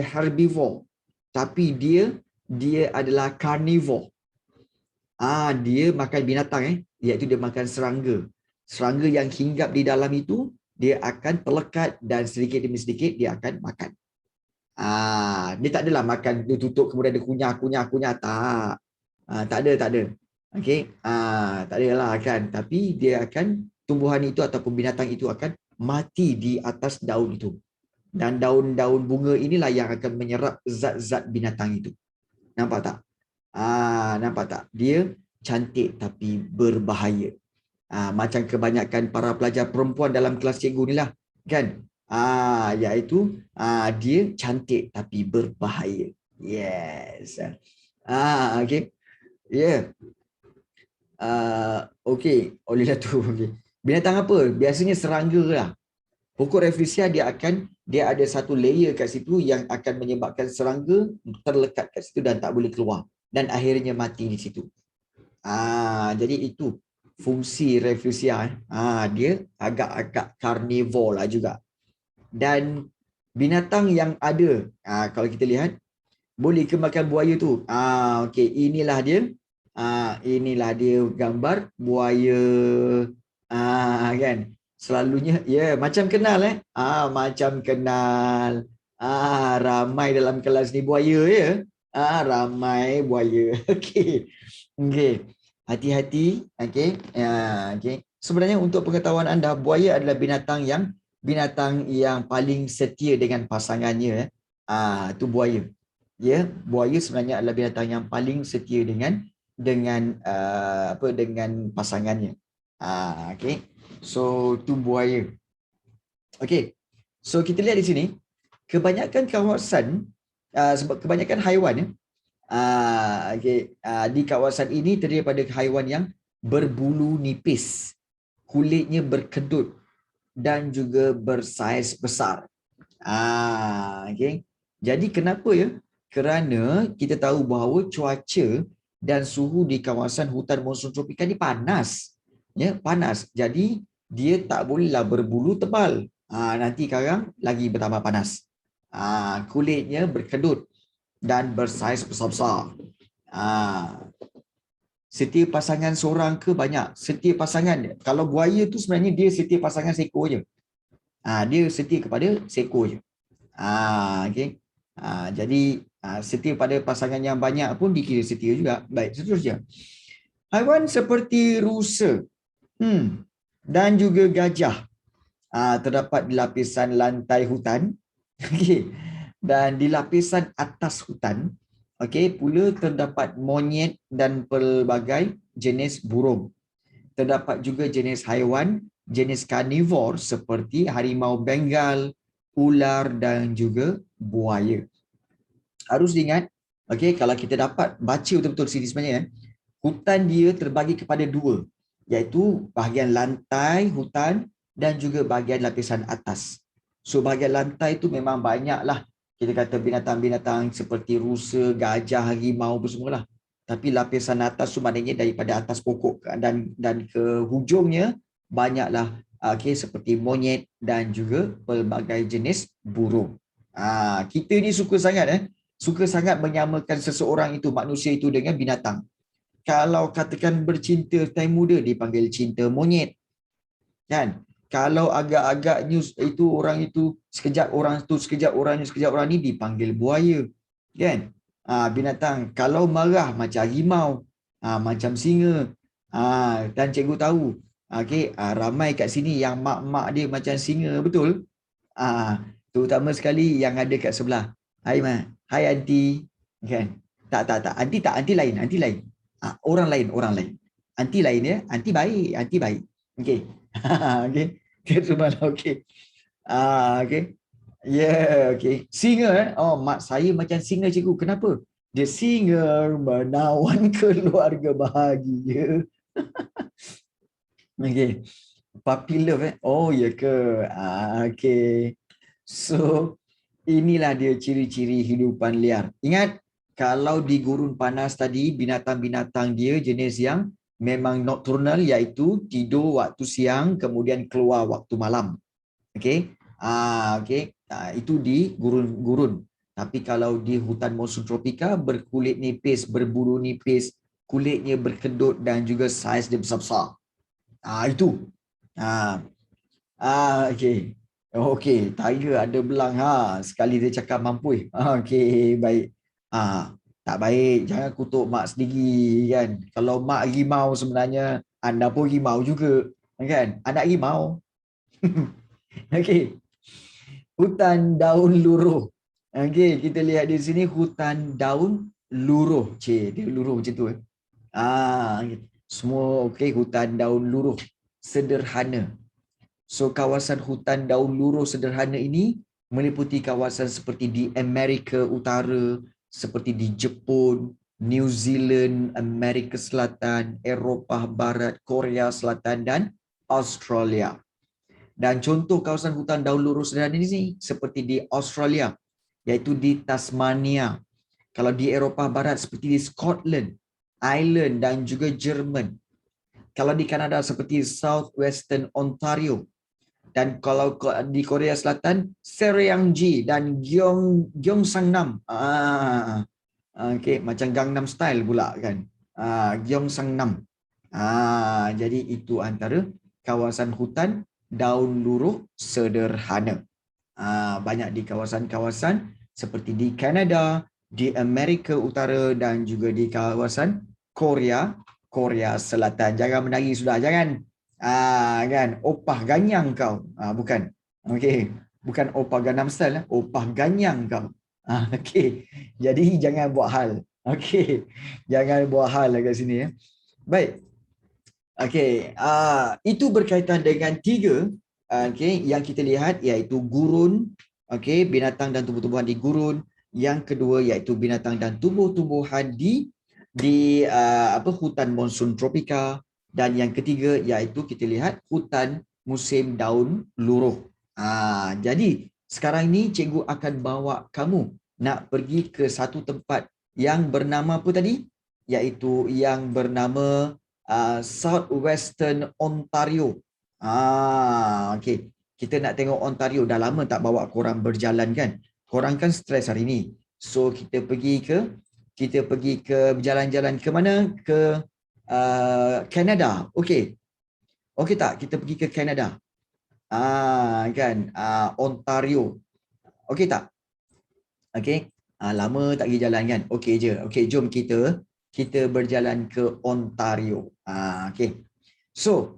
herbivore, tapi dia adalah carnivore. Dia makan binatang iaitu dia makan serangga. Serangga yang hinggap di dalam itu dia akan terlekat dan sedikit demi sedikit dia akan makan. Dia tak adalah makan dia tutup kemudian dia kunyah tak. Tak ada. Okey. Tak adalah kan, tapi dia akan, tumbuhan itu ataupun binatang itu akan mati di atas daun itu. Dan daun-daun bunga inilah yang akan menyerap zat-zat binatang itu. Nampak tak? Nampak tak? Dia cantik tapi berbahaya. Macam kebanyakan para pelajar perempuan dalam kelas cikgu ni lah. Kan? Iaitu dia cantik tapi berbahaya. Yes. Okay. Yeah. Okay. Olehlah tu. Okay. Binatang apa? Biasanya serangga lah. Pokok Rafflesia dia ada satu layer kat situ yang akan menyebabkan serangga terlekat kat situ dan tak boleh keluar. Dan akhirnya mati di situ. Jadi itu fungsi Rafflesia. Dia agak-agak carnivore lah juga. Dan binatang yang ada, kalau kita lihat, boleh ke makan buaya tu? Okey, inilah dia. Inilah dia gambar buaya. Kan? Selalunya macam kenal macam kenal. Ramai dalam kelas ni buaya ya. Ramai buaya. Okey. Hati-hati. Okey. Sebenarnya untuk pengetahuan anda, buaya adalah binatang yang paling setia dengan pasangannya. Itu buaya. Buaya sebenarnya adalah binatang yang paling setia dengan pasangannya. Okey. So tu buaya. Okey. So kita lihat di sini, kebanyakan kawasan sebab kebanyakan haiwan di kawasan ini terdiri daripada haiwan yang berbulu nipis, kulitnya berkedut dan juga bersaiz besar. Okey. Jadi kenapa ya? Kerana kita tahu bahawa cuaca dan suhu di kawasan hutan monsun tropika ni panas. Panas. Jadi dia tak bolehlah berbulu tebal. Nanti sekarang lagi bertambah panas. Kulitnya berkedut dan bersaiz besar-besar. Setia pasangan seorang ke banyak? Setia pasangan. Kalau buaya tu sebenarnya dia setia pasangan seekor je. Dia setia kepada seekor je. Okey. Jadi setia pada pasangan yang banyak pun dikira setia juga. Baik, seterusnya. Haiwan seperti rusa dan juga gajah terdapat di lapisan lantai hutan. Okey. Dan di lapisan atas hutan, pula terdapat monyet dan pelbagai jenis burung. Terdapat juga jenis haiwan, jenis karnivor seperti harimau Bengal, ular dan juga buaya. Harus diingat, kalau kita dapat baca betul-betul sini sebenarnya, hutan dia terbagi kepada dua. iaitu bahagian lantai hutan dan juga bahagian lapisan atas. So bahagian lantai itu memang banyaklah kita kata binatang-binatang seperti rusa, gajah, harimau bersemualah. Tapi lapisan atas tu maknanya daripada atas pokok dan ke hujungnya banyaklah seperti monyet dan juga pelbagai jenis burung. Kita ni suka sangat suka sangat menyamakan seseorang itu, manusia itu dengan binatang. Kalau katakan bercinta time muda dipanggil cinta monyet, kan? Kalau agak-agak news itu orang itu sekejap orang tu sekejap orang ni sekejap orang ni dipanggil buaya, kan? Binatang. Kalau marah macam harimau, macam singa. Dan cikgu tahu, ramai kat sini yang mak-mak dia macam singa, betul? Terutama sekali yang ada kat sebelah. Hai mak, hai aunty, kan? Tak. Aunty lain, aunty lain. Orang lain, orang lain. Aunty lain ya, aunty baik, aunty baik. Okey. Okey. Dia cuma okey. Okey. Yeah, okey. Singa Oh, mak saya macam singa cikgu. Kenapa? Dia singa menawan keluarga bahagia. Okey. Puppy love Oh, ya ke? Okey. So, inilah dia ciri-ciri hidupan liar. Ingat, kalau di gurun panas tadi, binatang-binatang dia jenis yang memang nocturnal, iaitu tidur waktu siang, kemudian keluar waktu malam. Okey? Okey. Itu di gurun-gurun. Tapi kalau di hutan monsun tropika, berkulit nipis, berbulu nipis, kulitnya berkedut dan juga saiz dia besar-besar. Itu. Okey. Okey, tiger ada belang sekali dia cakap mampu. Okey, baik. Tak baik, jangan kutuk mak sendiri kan. Kalau mak rimau sebenarnya anda pun rimau juga, kan? Anak rimau. Okey. Hutan daun luruh. Okey, kita lihat di sini hutan daun luruh. Dia luruh macam tu. Semua okey, hutan daun luruh sederhana. So kawasan hutan daun luruh sederhana ini meliputi kawasan seperti di Amerika Utara, seperti di Jepun, New Zealand, Amerika Selatan, Eropah Barat, Korea Selatan dan Australia. Dan contoh kawasan hutan daun luruh sederhana ini seperti di Australia, iaitu di Tasmania. Kalau di Eropah Barat seperti di Scotland, Ireland dan juga Jerman. Kalau di Kanada seperti Southwestern Ontario. Dan kalau di Korea Selatan, Seryangji dan Gyeongsangnam. Okey, macam Gangnam Style pula kan. Gyeongsangnam. Jadi itu antara kawasan hutan daun luruh sederhana. Banyak di kawasan-kawasan seperti di Kanada, di Amerika Utara dan juga di kawasan Korea Selatan. Jangan menari sudah, jangan. Kan, opah ganyang kau. Bukan. Okey, bukan opah Gangnam Style, opah ganyang kau. Okey. Jadi jangan buat hal. Okey. Jangan buat hal kat sini ya. Baik. Okey, itu berkaitan dengan tiga yang kita lihat, iaitu gurun, binatang dan tumbuh-tumbuhan di gurun. Yang kedua iaitu binatang dan tumbuh-tumbuhan di hutan monsun tropika, dan yang ketiga iaitu kita lihat hutan musim daun luruh. Jadi sekarang ni cikgu akan bawa kamu nak pergi ke satu tempat yang bernama apa tadi? Iaitu yang bernama Southwestern Ontario. Okey. Kita nak tengok Ontario. Dah lama tak bawa korang berjalan kan? Korang kan stres hari ni. So kita pergi ke berjalan-jalan ke mana? Ke Canada. Okey. Okey tak? Kita pergi ke Canada. Kan? Ontario. Okey tak? Okey. Lama tak pergi jalan kan? Okey je. Okey, jom kita berjalan ke Ontario. Okey. So,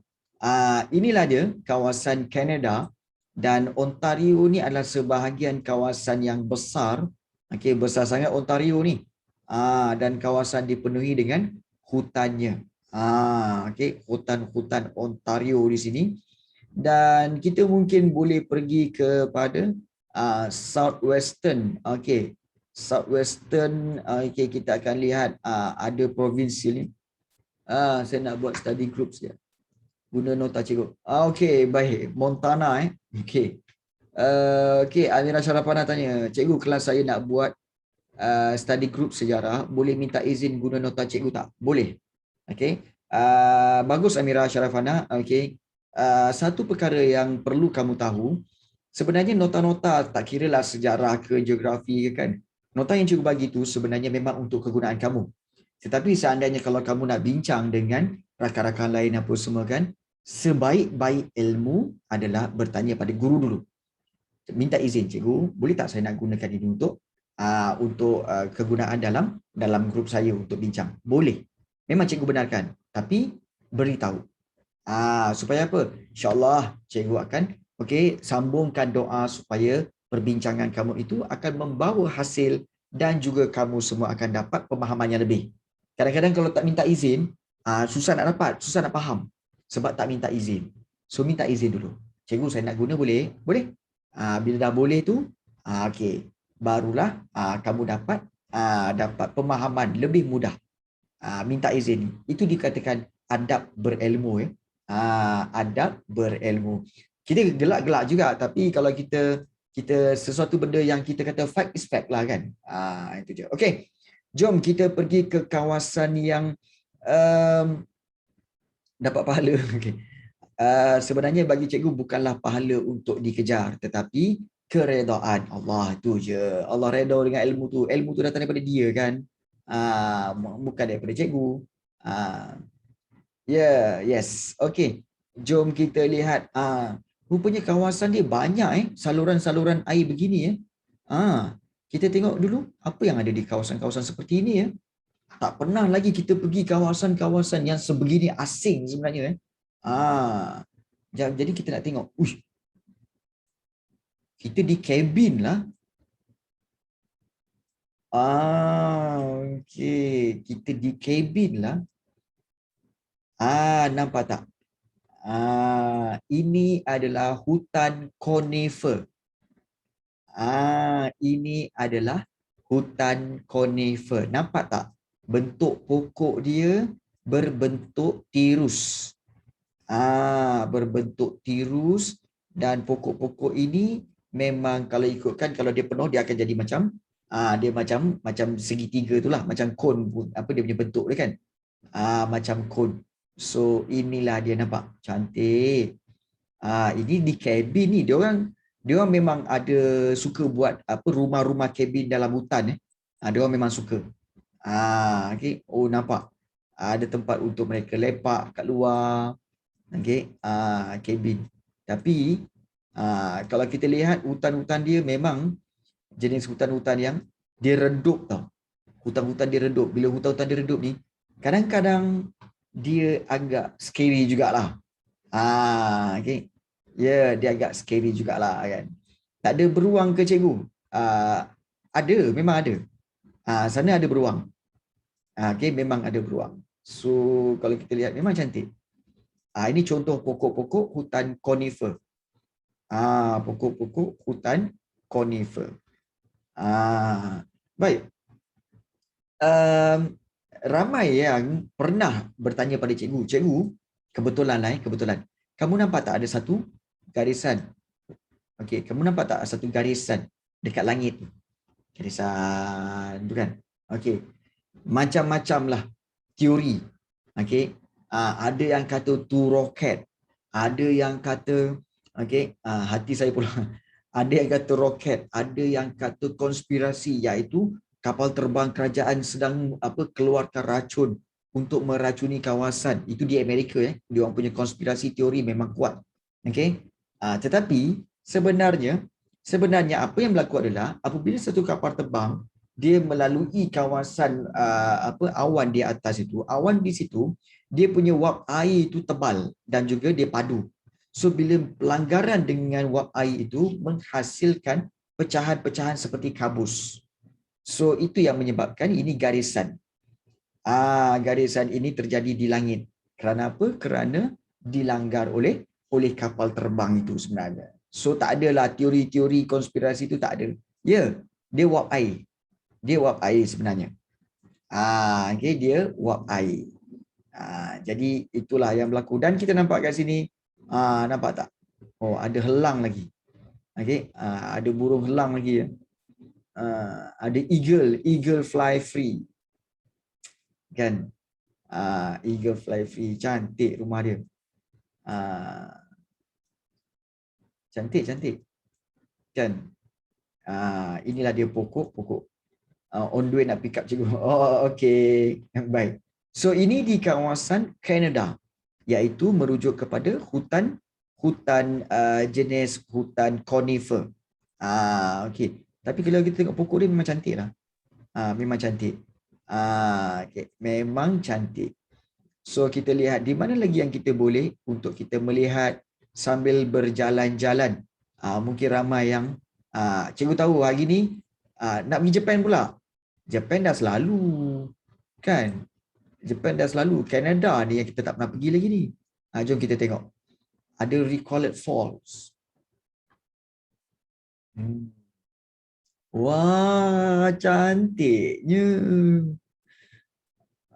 inilah dia kawasan Canada, dan Ontario ni adalah sebahagian kawasan yang besar. Okey, besar sangat Ontario ni. Dan kawasan dipenuhi dengan hutannya. Okey, hutan-hutan Ontario di sini. Dan kita mungkin boleh pergi kepada Southwestern. Okey. Southwestern, okay, kita akan lihat ada provinsi ni. Saya nak buat study group dia. Guna nota cikgu. Okey, baik. Montana Okey. Okey, Amira Syarafana tanya, cikgu kelas saya nak buat study group sejarah, boleh minta izin guna nota cikgu tak? Boleh. Okey. Bagus Amira Syarafana. Okey. Satu perkara yang perlu kamu tahu, sebenarnya nota-nota tak kiralah sejarah ke geografi ke kan. Nota yang cikgu bagi tu sebenarnya memang untuk kegunaan kamu. Tetapi seandainya kalau kamu nak bincang dengan rakan-rakan lain apa semua kan, sebaik-baik ilmu adalah bertanya pada guru dulu. Minta izin, cikgu, boleh tak saya nak gunakan ini untuk kegunaan dalam grup saya untuk bincang? Boleh. Memang cikgu benarkan, tapi beritahu. Supaya apa? InsyaAllah cikgu akan sambungkan doa supaya perbincangan kamu itu akan membawa hasil dan juga kamu semua akan dapat pemahaman yang lebih. Kadang-kadang kalau tak minta izin, susah nak dapat, susah nak faham. Sebab tak minta izin. So minta izin dulu. Cikgu saya nak guna boleh? Boleh. Bila dah boleh tu, okey. Barulah kamu dapat pemahaman lebih mudah. Minta izin. Itu dikatakan adab berilmu. Adab berilmu. Kita gelak-gelak juga, tapi kalau kita sesuatu benda yang kita kata fact is fact lah kan. Itu je. Okey. Jom kita pergi ke kawasan yang dapat pahala. Okey. Sebenarnya bagi cikgu bukanlah pahala untuk dikejar, tetapi keredaan Allah tu je. Allah redha dengan ilmu tu. Ilmu tu datang daripada dia kan. Bukan daripada cikgu. Yes. Okey. Jom kita lihat. Rupanya kawasan dia banyak saluran-saluran air begini Kita tengok dulu apa yang ada di kawasan-kawasan seperti ini Tak pernah lagi kita pergi kawasan-kawasan yang sebegini asing sebenarnya Jadi kita nak tengok. Kita di kabin lah. Okey. Kita di kabin lah. Nampak tak? Ini adalah hutan conifer. Ini adalah hutan conifer. Nampak tak? Bentuk pokok dia berbentuk tirus. Berbentuk tirus, dan pokok-pokok ini memang kalau ikutkan, kalau dia penuh dia akan jadi macam dia macam segitiga itulah, macam kon apa dia punya bentuk dia kan. Macam kon. So inilah dia, nampak cantik. Ini di kabin ni dia orang memang ada suka buat apa rumah-rumah kabin dalam hutan dia orang memang suka. Okey. Nampak ada tempat untuk mereka lepak kat luar. Okey, kabin. Tapi kalau kita lihat hutan-hutan dia memang jenis hutan-hutan yang dia redup tau. Hutan-hutan dia redup. Bila hutan-hutan dia redup ni, kadang-kadang dia agak scary jugalah. Okey. Ya, dia agak scary jugalah kan. Tak ada beruang ke cikgu? Ada, memang ada. Sana ada beruang. Okey, memang ada beruang. So kalau kita lihat memang cantik. Ini contoh pokok-pokok hutan conifer. Pokok-pokok hutan conifer. Baik. Ramai yang pernah bertanya pada cikgu. Cikgu, kebetulan. Kamu nampak tak ada satu garisan? Okey, kamu nampak tak satu garisan dekat langit? Garisan tu kan? Okey. Macam-macam lah teori. Okey. Ada yang kata tu roket. Ada yang kata hati saya pula. Ada yang kata roket, ada yang kata konspirasi, iaitu kapal terbang kerajaan sedang keluarkan racun untuk meracuni kawasan. Itu di Amerika Dia orang punya konspirasi teori memang kuat. Okey. Tetapi sebenarnya apa yang berlaku adalah apabila satu kapal terbang dia melalui kawasan awan di atas itu, awan di situ dia punya wap air itu tebal dan juga dia padu. So bila pelanggaran dengan wap air itu menghasilkan pecahan-pecahan seperti kabus. So itu yang menyebabkan ini garisan. Garisan ini terjadi di langit. Kerana apa? Kerana dilanggar oleh kapal terbang itu sebenarnya. So tak adalah teori-teori konspirasi itu, tak ada. Ya, dia wap air. Dia wap air sebenarnya. Dia wap air. Jadi itulah yang berlaku. Dan kita nampak kat sini, nampak tak? Oh, ada helang lagi. Okey, ada burung helang lagi ya. Ada eagle fly free. Kan? Eagle fly free, cantik rumah dia. Cantik, cantik. Kan? Inilah dia pokok. On the way nak pick up cikgu. Oh, okey. Baik. So ini di kawasan Canada, iaitu merujuk kepada hutan jenis hutan conifer. Okey. Tapi kalau kita tengok pokok dia memang cantik lah. Memang cantik. Okay. Memang cantik. So kita lihat di mana lagi yang kita boleh untuk kita melihat sambil berjalan-jalan. Mungkin ramai yang cikgu tahu hari ni nak pergi Japan pula. Japan dah selalu. Kan? Japan dah selalu. Canada ni yang kita tak pernah pergi lagi ni. Jom kita tengok. Ada Recollet Falls. Wah, cantiknya.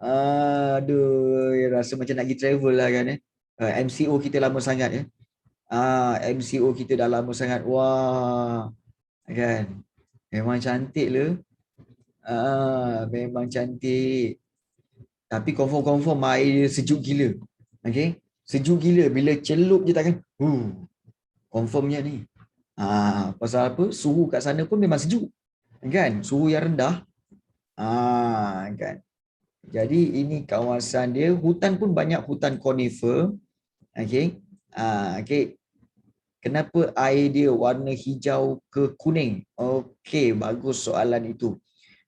Aduh, rasa macam nak pergi travel lah kan. MCO kita lama sangat ya. MCO kita dah lama sangat. Wah, kan. Memang cantik lah. Memang cantik. Tapi confirm air dia sejuk gila. Okay. Sejuk gila. Bila celup je takkan. Confirmnya ni. Pasal apa? Suhu kat sana pun memang sejuk. Kan? Suhu yang rendah. Kan? Jadi ini kawasan dia. Hutan pun banyak hutan conifer. Okay. Okay. Kenapa air dia warna hijau ke kuning? Okey, bagus soalan itu.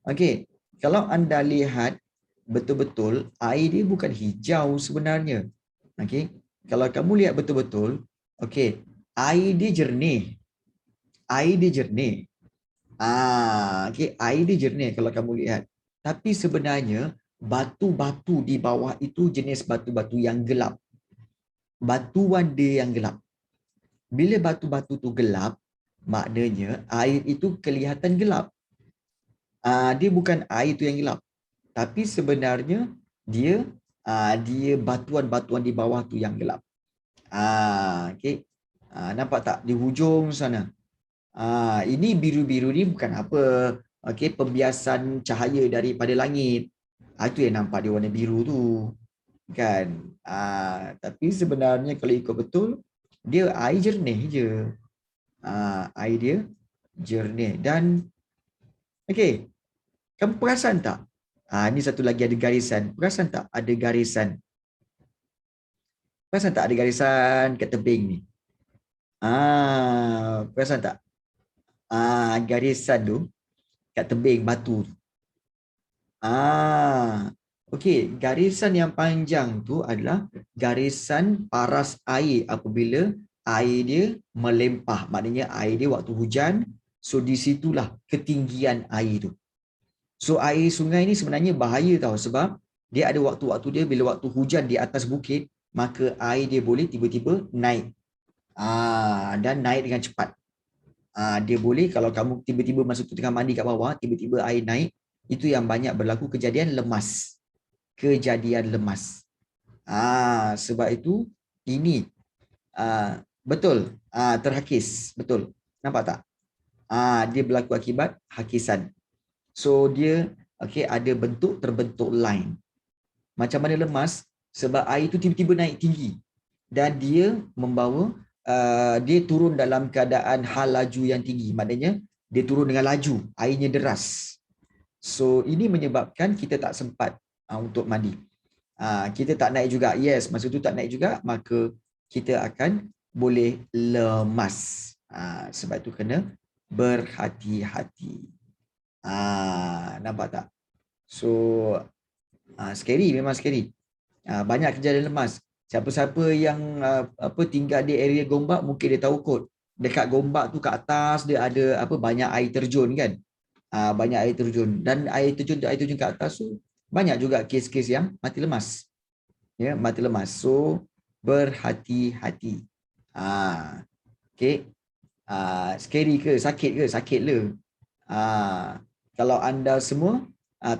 Okey, kalau anda lihat betul-betul air dia bukan hijau sebenarnya. Okey, kalau kamu lihat betul-betul, okey, air dia jernih. Air dia jernih. Okey, air dia jernih kalau kamu lihat. Tapi sebenarnya batu-batu di bawah itu jenis batu-batu yang gelap. Batuan dia yang gelap. Bila batu-batu tu gelap, maknanya air itu kelihatan gelap. Dia bukan air tu yang gelap. Tapi sebenarnya dia batuan-batuan di bawah tu yang gelap. Okay. Nampak tak di hujung sana? Ini biru-biru ni bukan apa. Okay, pembiasan cahaya daripada langit. Itu yang nampak dia warna biru tu. Kan? Tapi sebenarnya kalau ikut betul, dia air jernih je. Air dia jernih. Dan okey, kamu perasan tak? Ni satu lagi ada garisan. Perasan tak ada garisan? Perasan tak ada garisan kat tebing ni? Perasan tak? Garisan tu kat tebing batu. Okey, garisan yang panjang tu adalah garisan paras air apabila air dia melempah. Maknanya air dia waktu hujan, so di situlah ketinggian air tu. So air sungai ni sebenarnya bahaya tau sebab dia ada waktu-waktu dia bila waktu hujan di atas bukit, maka air dia boleh tiba-tiba naik. Dan naik dengan cepat. Dia boleh kalau kamu tiba-tiba masuk tengah mandi kat bawah, tiba-tiba air naik, itu yang banyak berlaku kejadian lemas. Sebab itu ini betul terhakis, betul. Nampak tak? Dia berlaku akibat hakisan. So dia ada terbentuk line. Macam mana lemas? Sebab air itu tiba-tiba naik tinggi dan dia membawa dia turun dalam keadaan hal laju yang tinggi. Maknanya dia turun dengan laju, airnya deras. So ini menyebabkan kita tak sempat untuk mandi. Kita tak naik juga. Yes, masa tu tak naik juga, maka kita akan boleh lemas. Sebab itu kena berhati-hati. Nampak tak? So scary, memang scary. Banyak kejadian lemas. Siapa-siapa yang tinggal di area Gombak mungkin dia tahu kot. Dekat Gombak tu kat atas dia ada banyak air terjun kan. Banyak air terjun dan air terjun kat atas tu banyak juga kes-kes yang mati lemas. Ya, mati lemas. So berhati-hati. Okey. Scary ke? Sakit ke? Sakit le. Kalau anda semua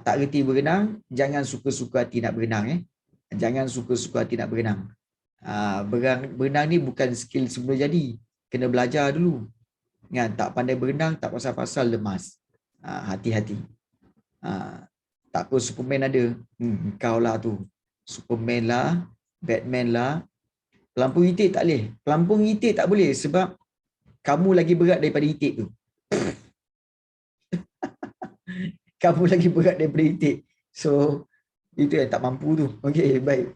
tak reti berenang, jangan suka-suka hati nak berenang. Jangan suka-suka hati nak berenang. Berenang ni bukan skill semula jadi. Kena belajar dulu. Kan? Tak pandai berenang, tak pasal-pasal lemas. Hati-hati. Tak apa Superman ada. Kau lah tu. Superman lah, Batman lah. Pelampung itik tak boleh. Pelampung itik tak boleh sebab kamu lagi berat daripada itik tu. Kamu lagi berat daripada itik. So, itu yang tak mampu tu. Okey, baik.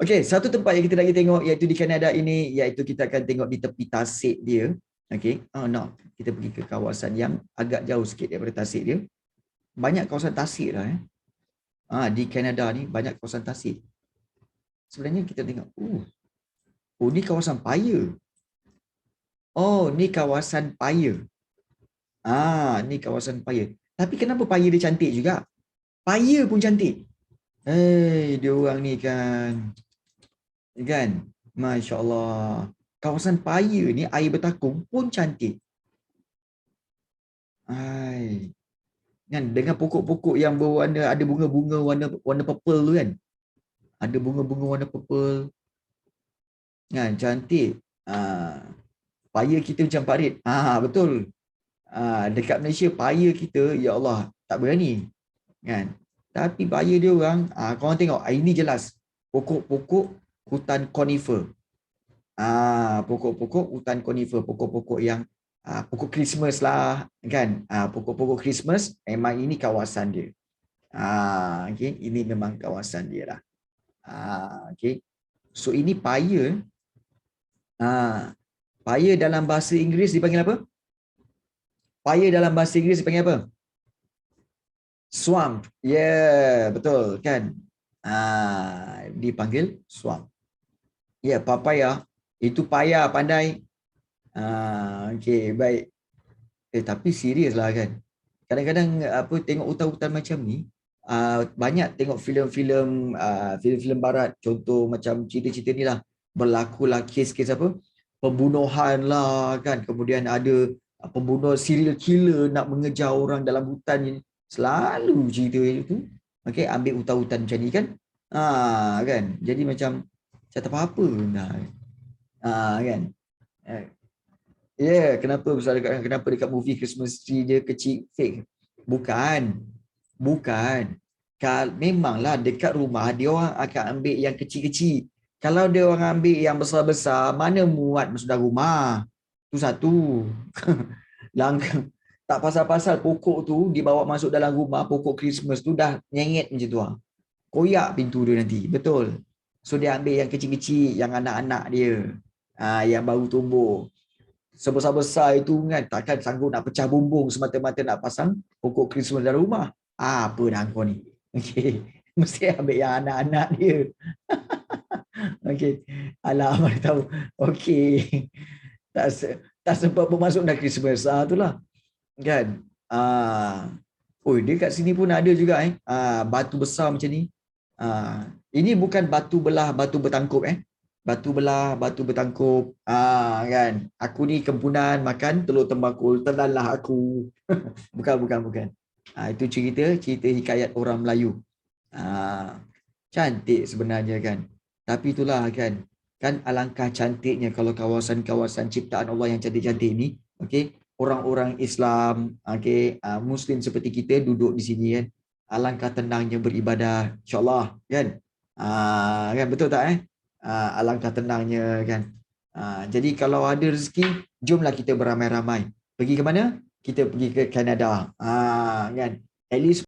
Okey, satu tempat yang kita lagi tengok iaitu di Kanada ini, iaitu kita akan tengok di tepi tasik dia. Okey, no. Kita pergi ke kawasan yang agak jauh sikit daripada tasik dia. Banyak kawasan tasik lah. Di Kanada ni banyak kawasan tasik. Sebenarnya kita tengok, ni kawasan paya. Ni kawasan paya. Ni kawasan paya. Tapi kenapa paya dia cantik juga? Paya pun cantik. Dia orang ni kan. Masya Allah. Kawasan paya ni air bertakung pun cantik. Kan dengan pokok-pokok yang berwarna, ada bunga-bunga warna purple tu kan. Ada bunga-bunga warna purple. Kan cantik. Paya kita macam parit. Betul. Dekat Malaysia paya kita, ya Allah, tak berani. Kan? Tapi paya dia orang, korang tengok, ini jelas. Pokok-pokok hutan conifer. Pokok-pokok hutan conifer, pokok-pokok yang pokok Christmas lah, kan? Pokok-pokok Christmas, memang ini kawasan dia. Okay? Ini memang kawasan dia lah. Okay? So ini paya. Paya dalam bahasa Inggeris dipanggil apa? Paya dalam bahasa Inggeris dipanggil apa? Swamp. Betul kan? Dipanggil swamp. Papaya. Itu paya, pandai. Okey, baik. Tapi serius lah kan. Kadang-kadang tengok hutan-hutan macam ni, banyak tengok filem-filem barat, contoh macam cerita-cerita ni lah, berlakulah kes-kes pembunuhan lah kan, kemudian ada pembunuh serial killer nak mengejar orang dalam hutan ni, selalu cerita itu. Okey, ambil hutan-hutan macam ni kan. Kan. Jadi macam tak apa-apa dah. Kan. Kenapa dekat movie Christmas tree dia kecil fake? Bukan. Memanglah dekat rumah dia orang akan ambil yang kecil-kecil. Kalau dia orang ambil yang besar-besar, mana muat masuk dalam rumah? Tu satu. Langkah. Tak pasal-pasal pokok tu dibawa masuk dalam rumah, pokok Christmas tu dah nyengit macam tu. Koyak pintu dia nanti. Betul. So dia ambil yang kecil-kecil, yang anak-anak dia. Yang baru tumbuh. Sebesar-besar itu kan takkan sanggup nak pecah bumbung semata-mata nak pasang pokok Christmas dalam rumah. Apa dah kau ni? Okey. Mesti ambil yang anak-anak dia. Okey. Alah, mana tahu. Okey. Tak sempat bermasuk dah Christmas. Itulah. Kan? Dia kat sini pun ada juga batu besar macam ni. Ini bukan batu belah, batu bertangkup Batu belah, batu bertangkup. Kan. Aku ni kempunan makan telur tembakul, telanlah aku. Bukan. Itu cerita hikayat orang Melayu. Cantik sebenarnya kan. Tapi itulah kan. Kan alangkah cantiknya kalau kawasan-kawasan ciptaan Allah yang cantik-cantik ni, okey, orang-orang Islam, okey, Muslim seperti kita duduk di sini kan. Alangkah tenangnya beribadah, insya-Allah kan. Kan betul tak alangkah tenangnya kan. Jadi kalau ada rezeki, jomlah kita beramai-ramai. Pergi ke mana? Kita pergi ke Kanada. Kan? At least